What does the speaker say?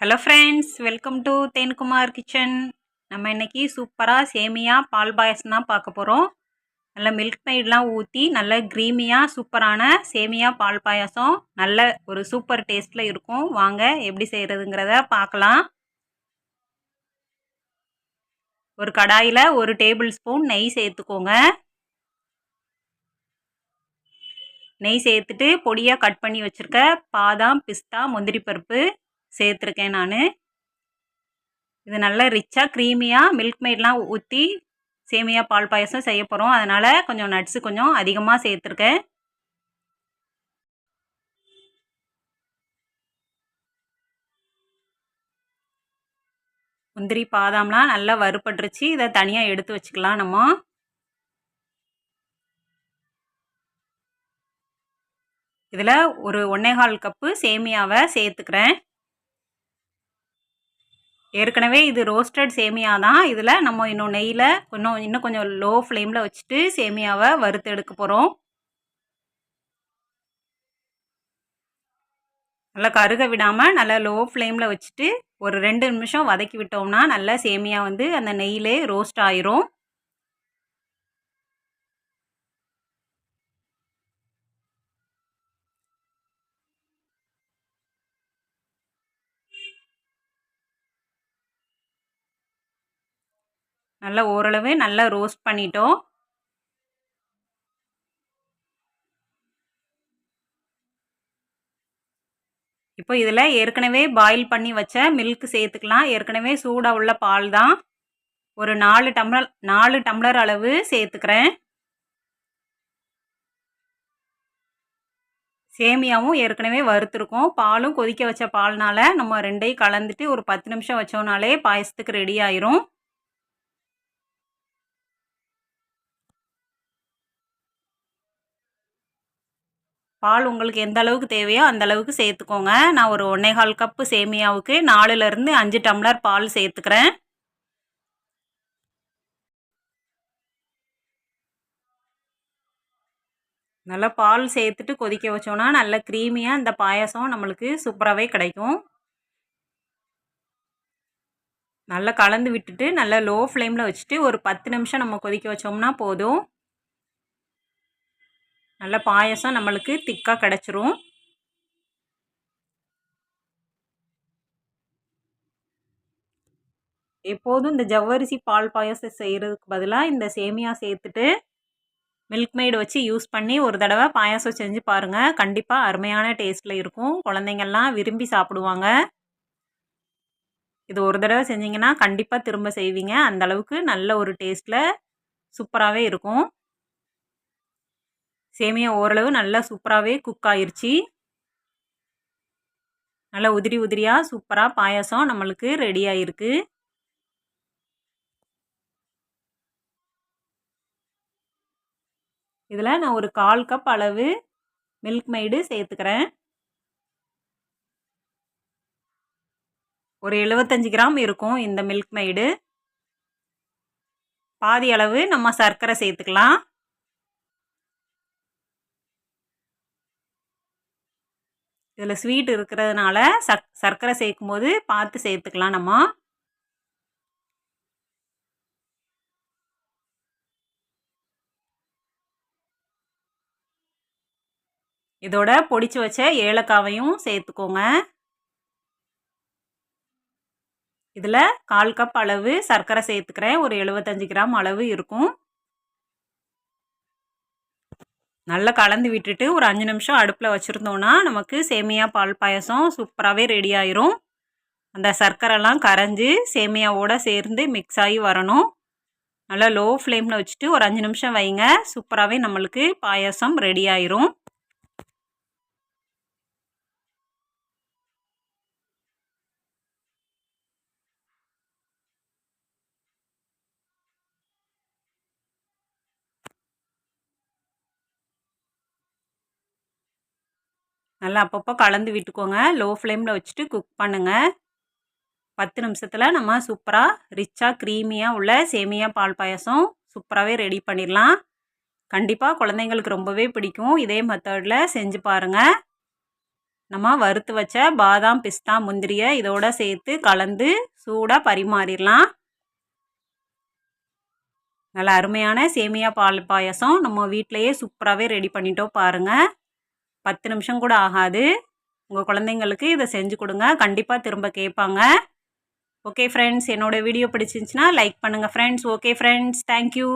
Hello friends, welcome to Thenkumar kitchen. நம்ம இன்னைக்கு சூப்பராக சேமியா பால் பாயசம் தான் பார்க்க போகிறோம். நல்ல மில்க் மெய்ட்லாம் ஊற்றி நல்ல க்ரீமியாக சூப்பரான சேமியா பால் பாயசம் நல்ல ஒரு சூப்பர் டேஸ்ட்டில் இருக்கும். வாங்க எப்படி செய்கிறதுங்கிறத பார்க்கலாம். ஒரு கடாயில் 1 டேபிள் ஸ்பூன் நெய் சேர்த்துக்கோங்க. நெய் சேர்த்துட்டு பொடியாக கட் பண்ணி வச்சுருக்க பாதாம், பிஸ்தா, முந்திரி பருப்பு சேர்த்துருக்கேன் நான். இது நல்லா ரிச்சாக க்ரீமியாக மில்க் மெய்ட்லாம் ஊற்றி சேமியா பால் பாயசம் செய்ய போகிறோம். அதனால் கொஞ்சம் நட்ஸு கொஞ்சம் அதிகமாக சேர்த்துருக்கேன். முந்திரி பாதாம்லாம் நல்லா வறுபட்டுருச்சு. இதை தனியாக எடுத்து வச்சுக்கலாம். நம்ம இதில் ஒரு 1.25 கப்பு சேமியாவை சேர்த்துக்கிறேன். ஏற்கனவே இது ரோஸ்டட் சேமியா தான். இதில் நம்ம இன்னும் நெய்யில் இன்னும் கொஞ்சம் லோ ஃப்ளேமில் வச்சுட்டு சேமியாவை வறுத்து எடுக்க போகிறோம். நல்லா கருக விடாமல் நல்லா லோ ஃப்ளேமில் வச்சுட்டு ஒரு 2 நிமிஷம் வதக்கி விட்டோம்னா நல்லா சேமியா வந்து அந்த நெய்யிலே ரோஸ்ட் ஆயிரும். நல்லா ஓரளவு நல்லா ரோஸ்ட் பண்ணிட்டோம். இப்போ இதில் ஏற்கனவே பாயில் பண்ணி வச்ச மில்க் சேர்த்துக்கலாம். ஏற்கனவே சூடாக உள்ள பால் தான். ஒரு 4 டம்ளர் அளவு சேர்த்துக்கிறேன். சேமியாவும் ஏற்கனவே வறுத்துருக்கோம். பாலும் கொதிக்க வச்ச பால்னால நம்ம ரெண்டையும் கலந்துட்டு ஒரு 10 நிமிஷம் வச்சோம்னாலே பாயசத்துக்கு ரெடி ஆயிரும். பால் உங்களுக்கு எந்த அளவுக்கு தேவையோ அந்த அளவுக்கு சேர்த்துக்கோங்க. நான் ஒரு 1.25 கப்பு சேமியாவுக்கு 4லேருந்து 5 டம்ளர் பால் சேர்த்துக்கிறேன். நல்லா பால் சேர்த்துட்டு கொதிக்க வச்சோன்னா நல்ல க்ரீமியாக இந்த பாயசம் நம்மளுக்கு சூப்பராகவே கிடைக்கும். நல்லா கலந்து விட்டுட்டு நல்லா லோ ஃப்ளேமில் வச்சுட்டு ஒரு 10 நிமிஷம் நம்ம கொதிக்க வச்சோம்னா போதும். நல்ல பாயசம் நம்மளுக்கு திக்காக கிடச்சிரும். எப்போதும் இந்த ஜவ்வரிசி பால் பாயசம் செய்கிறதுக்கு பதிலாக இந்த சேமியா சேர்த்துட்டு மில்க் மெய்டு வச்சு யூஸ் பண்ணி ஒரு தடவை பாயாசம் செஞ்சு பாருங்கள். கண்டிப்பாக அருமையான டேஸ்ட்டில் இருக்கும். குழந்தைங்கள்லாம் விரும்பி சாப்பிடுவாங்க. இது ஒரு தடவை செஞ்சிங்கன்னா கண்டிப்பாக திரும்ப செய்வீங்க. அந்தளவுக்கு நல்ல ஒரு டேஸ்ட்டில் சூப்பராகவே இருக்கும். சேமியா ஓரளவு நல்லா சூப்பராகவே குக் ஆயிடுச்சு. நல்லா உதிரி உதிரியாக சூப்பராக பாயாசம் நம்மளுக்கு ரெடி ஆகிருக்கு. இதில் நான் ஒரு 1/4 கப் அளவு மில்க் மெய்டு சேர்த்துக்கிறேன். ஒரு 75 கிராம் இருக்கும் இந்த மில்க் மெய்டு. பாதி அளவு நம்ம சர்க்கரை சேர்த்துக்கலாம். இதில் ஸ்வீட் இருக்கிறதுனால சர்க்கரை சேர்க்கும் போது பார்த்து சேர்த்துக்கலாம் நம்ம. இதோட பொடிச்சு வச்ச ஏலக்காவையும் சேர்த்துக்கோங்க. இதில் 1/4 கப் அளவு சர்க்கரை சேர்த்துக்கிறேன். ஒரு 75 கிராம் அளவு இருக்கும். நல்லா கலந்து விட்டுட்டு ஒரு 5 நிமிஷம் அடுப்பில் வச்சுருந்தோன்னா நமக்கு சேமியா பால் பாயசம் சூப்பராகவே ரெடி ஆயிரும். அந்த சர்க்கரைலாம் கரைஞ்சி சேமியாவோடு சேர்ந்து மிக்ஸ் ஆகி வரணும். நல்லா லோ ஃப்ளேமில் வச்சுட்டு ஒரு 5 நிமிஷம் வைங்க. சூப்பராகவே நம்மளுக்கு பாயசம் ரெடி ஆயிரும். நல்லா அப்பப்போ கலந்து விட்டுக்கோங்க. லோ ஃப்ளேமில் வச்சுட்டு குக் பண்ணுங்கள். 10 நிமிஷத்தில் நம்ம சூப்பராக ரிச்சாக க்ரீமியாக உள்ள சேமியா பால் பாயசம் சூப்பராகவே ரெடி பண்ணிடலாம். கண்டிப்பாக குழந்தைங்களுக்கு ரொம்பவே பிடிக்கும். இதே மெத்தடில் செஞ்சு பாருங்கள். நம்ம வறுத்து வச்ச பாதாம் பிஸ்தா முந்திரியை இதோட சேர்த்து கலந்து சூடாக பரிமாறிடலாம். நல்ல அருமையான சேமியா பால் பாயசம் நம்ம வீட்டிலையே சூப்பராகவே ரெடி பண்ணிட்டோம் பாருங்கள். 10 நிமிஷம் கூட ஆகாது. உங்கள் குழந்தைங்களுக்கு இதை செஞ்சு கொடுங்க, கண்டிப்பாக திரும்ப கேட்பாங்க. ஓகே ஃப்ரெண்ட்ஸ், என்னோடய வீடியோ பிடிச்சிருந்துச்சுன்னா லைக் பண்ணுங்கள் ஃப்ரெண்ட்ஸ். Okay friends, thank you.